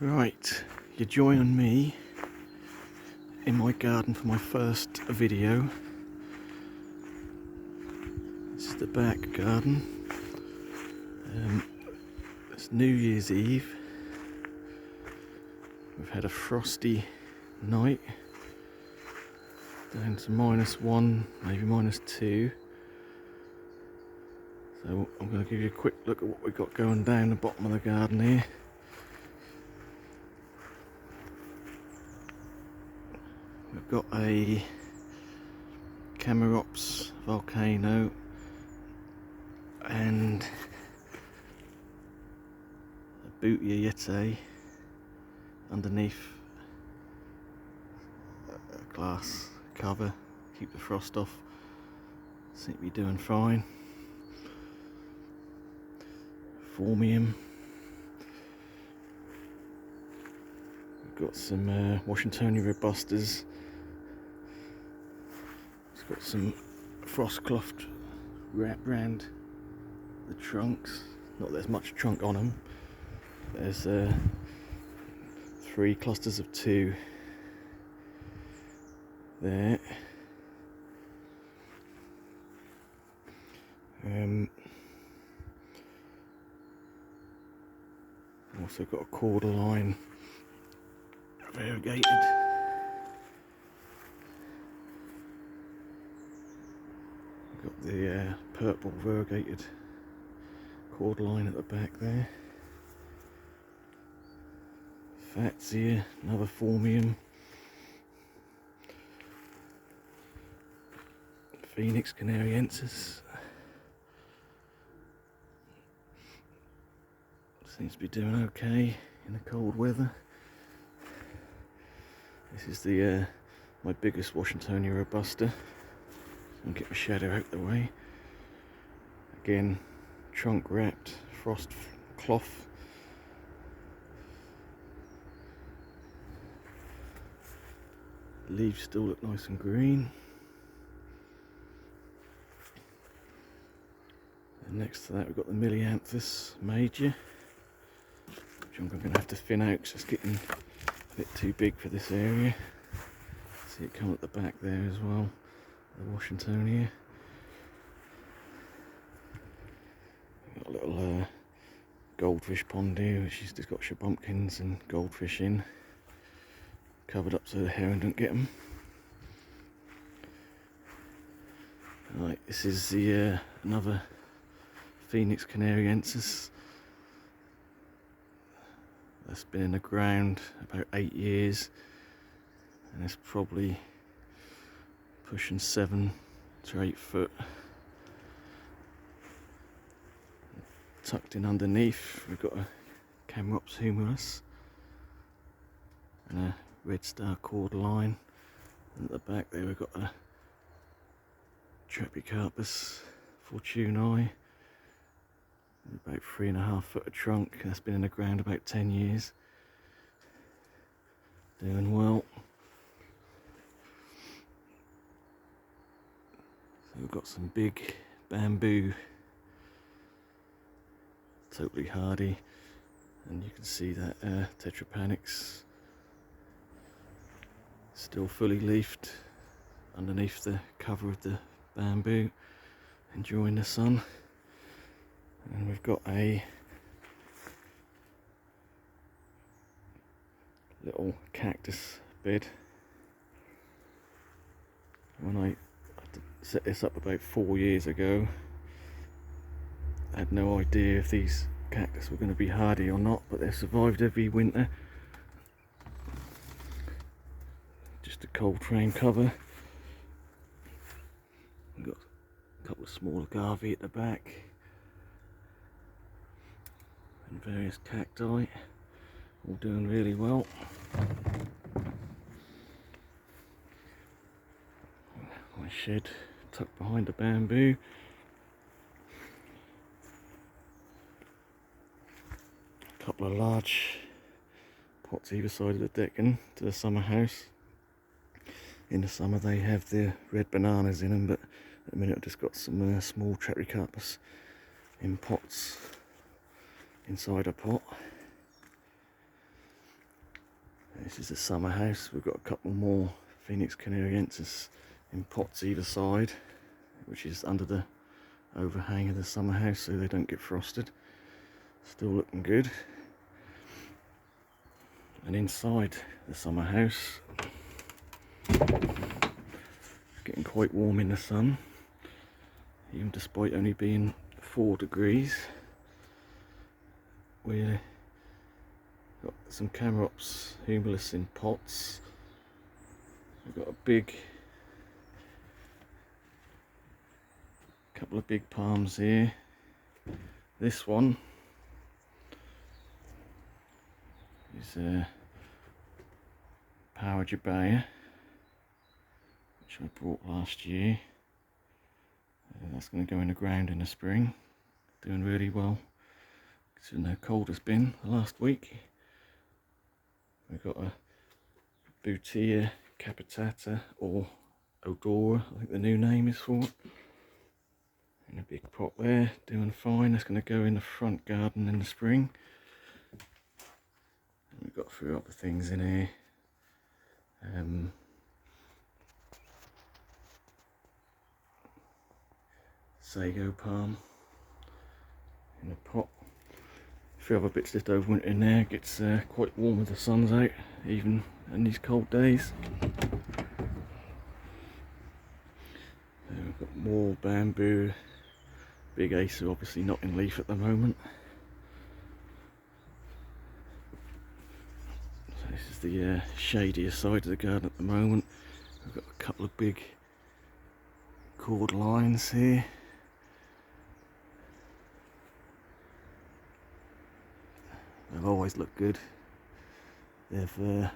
Right, you're joining me in my garden for my first video. This is the back garden. It's New Year's Eve. We've had a frosty night, down to -1, maybe -2. So I'm going to give you a quick look at what we've got going down the bottom of the garden here. We've got a Chamaerops volcano and a Bootea Yeti underneath a glass cover, keep the frost off. Seem to be doing fine. Phormium. We've got some Washingtonia robustas. It's got some frost cloth wrapped around the trunks. Not that there's much trunk on them. There's 3 clusters of 2 there. Also got a cordyline variegated. Got the purple variegated cordyline at the back there. Fatsia, another Phormium. Phoenix canariensis. Seems to be doing okay in the cold weather. This is the my biggest Washingtonia robusta. I'll get my shadow out the way. Again, trunk wrapped, frost cloth. Leaves still look nice and green. And next to that we've got the Milianthus major, which I'm going to have to thin out because it's getting a bit too big for this area. See it come at the back there as well, the Washingtonia. Got a little goldfish pond here, which has just got shabbumpkins and goldfish in, covered up so the heron don't get them. Right, this is the another Phoenix canariensis. That's been in the ground about 8 years, and it's probably pushing 7 to 8 foot. Tucked in underneath we've got a Chamaerops humilis and a red star cordyline, and at the back there we've got a Trappicarpus fortunei, about 3.5 foot of trunk. That's been in the ground about 10 years. Doing well. So we've got some big bamboo, totally hardy, and you can see that Tetrapanax still fully leafed underneath the cover of the bamboo, enjoying the sun. And we've got a little cactus bed. When I set this up about 4 years ago, I had no idea if these cactus were going to be hardy or not, but they've survived every winter. Just a cold frame cover. We've got a couple of small agave at the back, and various cacti, all doing really well. My shed tucked behind the bamboo. A couple of large pots either side of the decking to the summer house. In the summer they have the red bananas in them, but at the minute I've just got some small Trappicarpus in pots inside a pot. This is the summer house. We've got a couple more Phoenix canariensis in pots either side, which is under the overhang of the summer house so they don't get frosted. Still looking good. And inside the summer house, it's getting quite warm in the sun, even despite only being 4 degrees. We've got some Chamaerops humilis in pots. We've got a couple of big palms here. This one is a Power Jabaya, which I brought last year. That's going to go in the ground in the spring. Doing really well considering how cold it's been the last week. We've got a Butea capitata, or Odora, I think the new name is for it. In a big pot there, doing fine. That's going to go in the front garden in the spring. And we've got a few other things in here. Sago palm in a pot. A few other bits left over winter in there. It gets quite warm with the sun's out, even in these cold days. We've got more bamboo. Big Acer obviously not in leaf at the moment. So this is the shadier side of the garden at the moment. We've got a couple of big cord lines here. They've always looked good. They've been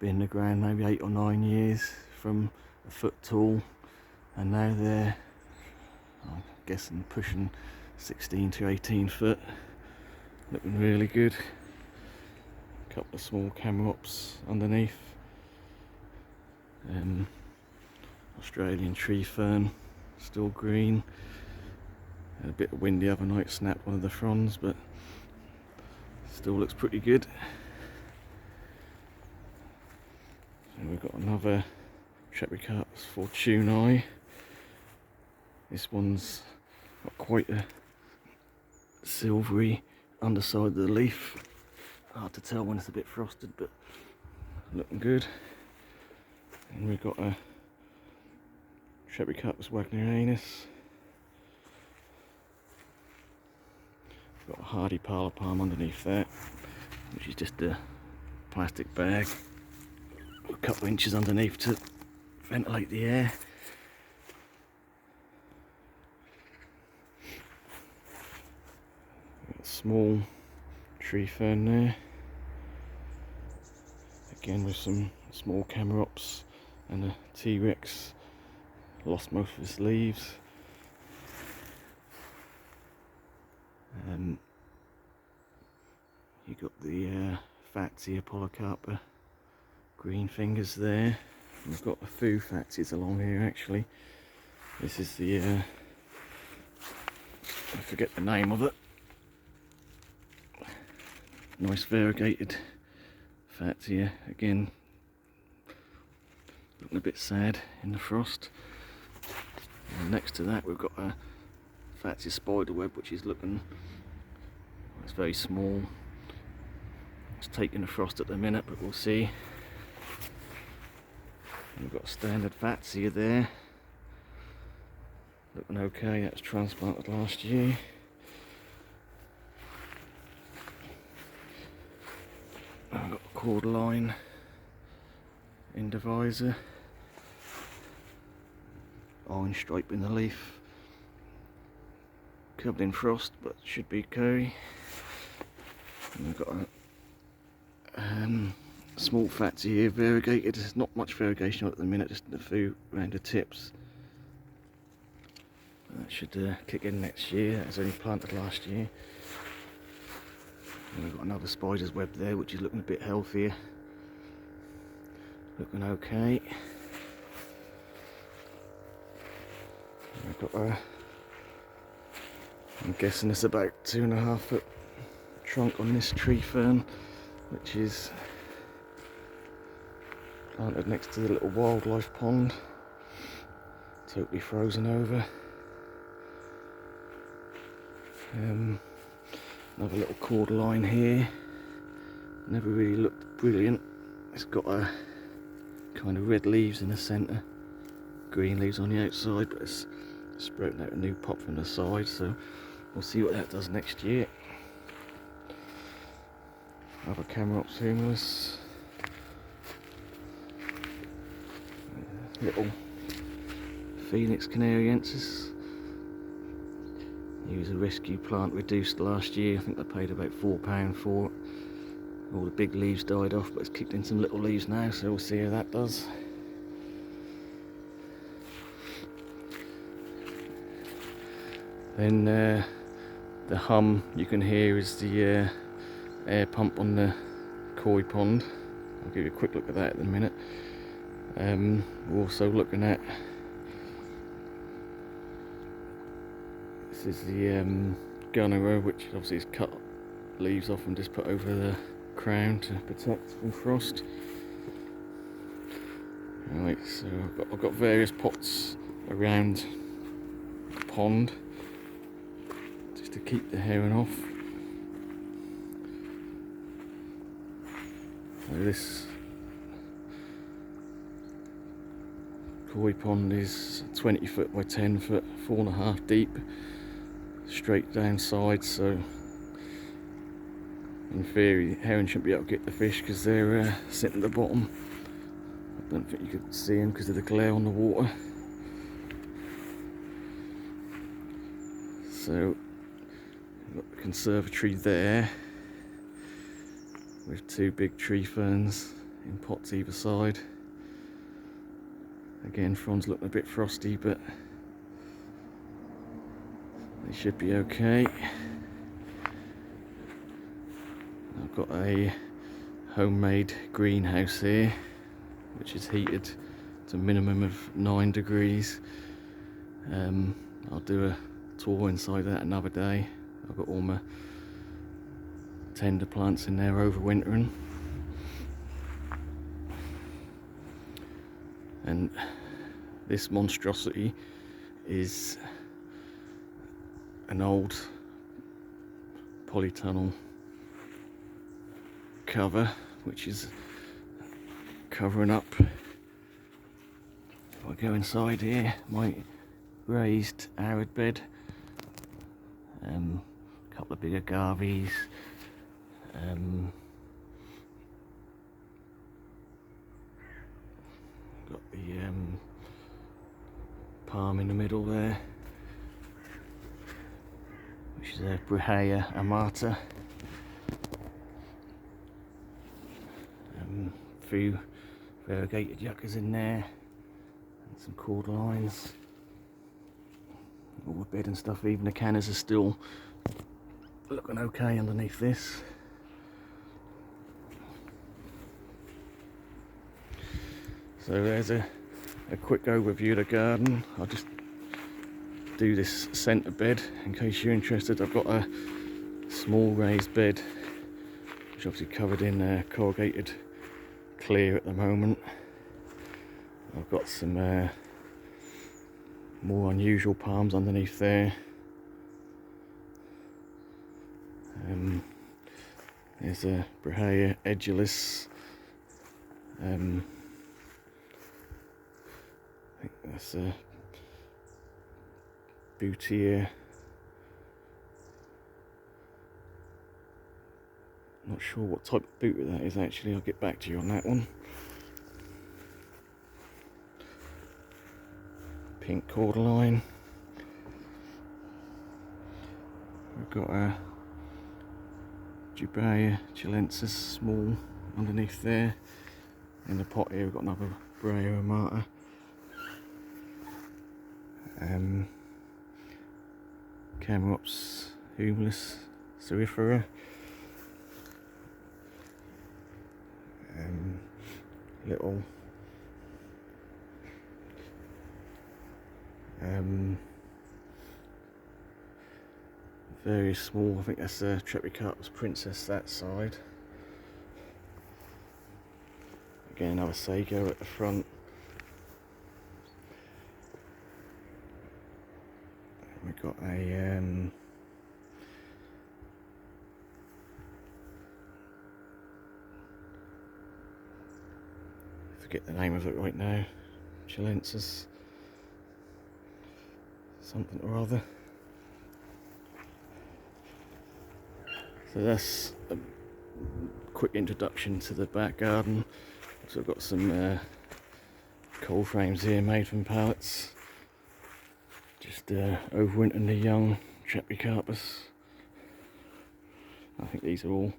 in the ground maybe 8 or 9 years, from a foot tall, and now they're, I'm guessing, pushing 16 to 18 foot. Looking really good. A couple of small Chamaerops underneath. Australian tree fern, still green. Had a bit of wind the other night, snapped one of the fronds, but still looks pretty good. So we've got another Trepicarpus fortunei. This one's got quite a silvery underside of the leaf. Hard to tell when it's a bit frosted, but looking good. And we've got a Trepicarpus wagnerianus. Got a hardy parlour palm underneath that, which is just a plastic bag, a couple of inches underneath to ventilate the air. Got a small tree fern there, again with some small Chamaerops, and a T-Rex lost most of its leaves. You got the Fatsia polycarpa green fingers there. We've got a few Fatsias along here actually. This is the I forget the name of it. Nice variegated Fatsia, again looking a bit sad in the frost. And next to that we've got a Fatsia spiderweb, which is looking, it's very small. It's taking the frost at the minute, but we'll see. And we've got a standard Fatsia there, looking okay. That's transplanted last year. I've got a cordyline indivisor, orange stripe in the leaf, covered in frost, but should be okay. And we've got a small Fatsia here, variegated. There's not much variegation on it at the minute, just a few around the tips. That should kick in next year. That was only planted last year. And we've got another spider's web there, which is looking a bit healthier. Looking okay. And we've got a, I'm guessing it's about 2.5 foot trunk on this tree fern, which is planted next to the little wildlife pond. Totally frozen over. Another little cordyline here. Never really looked brilliant. It's got a kind of red leaves in the centre, green leaves on the outside, but it's sprouting out a new pop from the side, so we'll see what that does next year. Another Chamaerops humilis. Little Phoenix canariensis. He was a rescue plant reduced last year. I think I paid about £4 for it. All the big leaves died off, but it's kicked in some little leaves now, so we'll see how that does. Then the hum you can hear is the air pump on the koi pond. I'll give you a quick look at that in a minute. We're also looking at, this is the Gunnera, which obviously is cut leaves off and just put over the crown to protect from frost. Right, so I've got various pots around the pond just to keep the heron off. So this koi pond is 20 foot by 10 foot, 4.5 deep, straight down sides, so in theory heron shouldn't be able to get the fish because they're sitting at the bottom. I don't think you could see them because of the glare on the water. So we've got the conservatory there with 2 big tree ferns in pots either side. Again, fronds looking a bit frosty, but they should be okay. I've got a homemade greenhouse here, which is heated to a minimum of 9 degrees. I'll do a tour inside that another day. I've got all my tender plants in there overwintering. And this monstrosity is an old polytunnel cover, which is covering up, if I go inside here, my raised arid bed. A couple of big agaves, got the palm in the middle there, which is a Brahea amata. Few variegated yuccas in there, and some cordylines. All the bed and stuff, even the cannas are still looking okay underneath this. So there's a quick overview of the garden. I'll just do this centre bed in case you're interested. I've got a small raised bed, which obviously covered in corrugated clear at the moment. I've got some more unusual palms underneath there. There's a Brahea edulis. I think that's a Boutia. Not sure what type of boot that is actually, I'll get back to you on that one. Pink cordyline. We've got a Jubea chilensis, small, underneath there. In the pot here we've got another Brahea amata. Chamaerops humilis cerifera. Little very small, I think that's a Trepicarpus princess that side. Again, another sago at the front. We've got a forget the name of it right now. Chilensis something or other. So that's a quick introduction to the back garden. So I've got some coal frames here made from pallets. Just overwintering the young Trachycarpus. I think these are all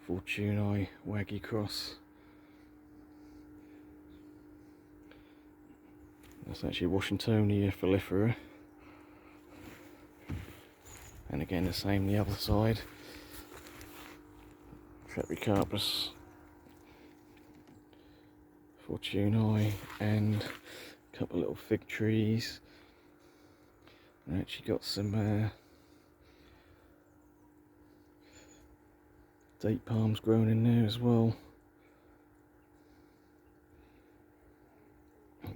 Fortunei Waggy Cross. That's actually Washingtonia foliifera. And again the same the other side. Trachycarpus, Fortunei, and a couple of little fig trees. I actually got some date palms growing in there as well.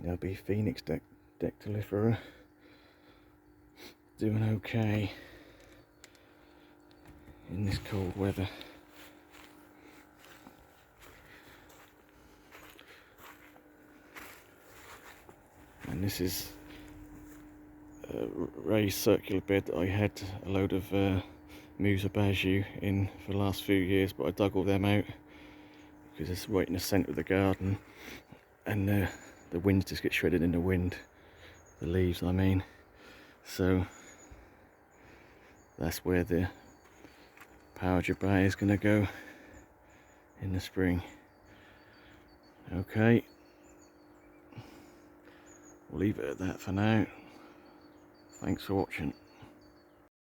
There'll be Phoenix Dactylifera doing okay in this cold weather. And this is a raised circular bed that I had a load of Musa Baju in for the last few years, but I dug all them out because it's right in the centre of the garden, and the wind just gets shredded in the wind, the leaves I mean. So that's where the Power Bay is going to go in the spring. Okay, we'll leave it at that for now. Thanks for watching.